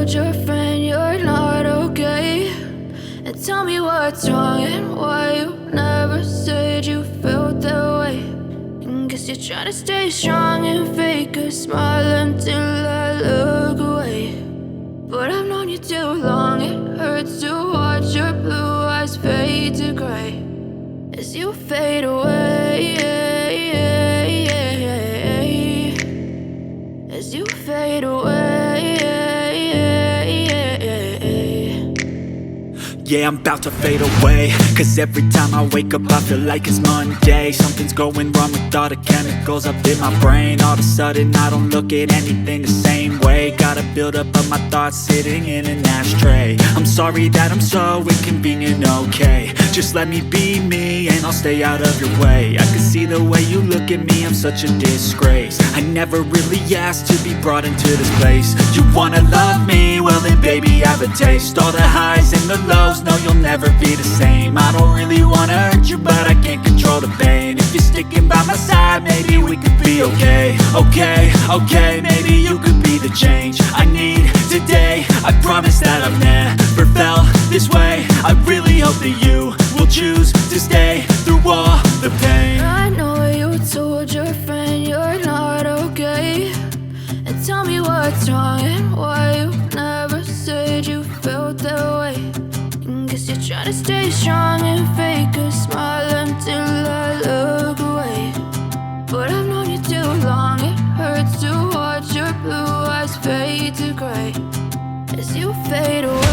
told your friend you're not okay? And tell me what's wrong and why you never said you felt that way. And guess you're trying to stay strong and fake a smile until I look away. But I've known you too long, it hurts to watch your blue eyes fade to gray as you fade away, as you fade away. Yeah, I'm about to fade away, cause every time I wake up I feel like it's Monday. Something's going wrong with all the chemicals up in my brain. All of a sudden I don't look at anything the same way. Gotta build up of my thoughts sitting in an ashtray. I'm sorry that I'm so inconvenient, okay? Just let me be me and I'll stay out of your way. I can see the way you look at me, I'm such a disgrace. I never really asked to be brought into this place. You wanna love me? Well then baby, have a taste. All the highs and the lows, no, you'll never be the same. I don't really wanna hurt you, but I can't control the pain. If you're sticking by my side, maybe we could be okay. Okay, maybe you could be the change I need today. I promise that I've never felt this way. I really hope that you will choose to stay through all the pain. I know you told your friend you're not okay. And tell me what's wrong and why you never said you felt that way. And guess you're trying to stay strong and fake a smile until I look away. But I've known you too long, it hurts to watch your blue eyes fade to gray as you fade away.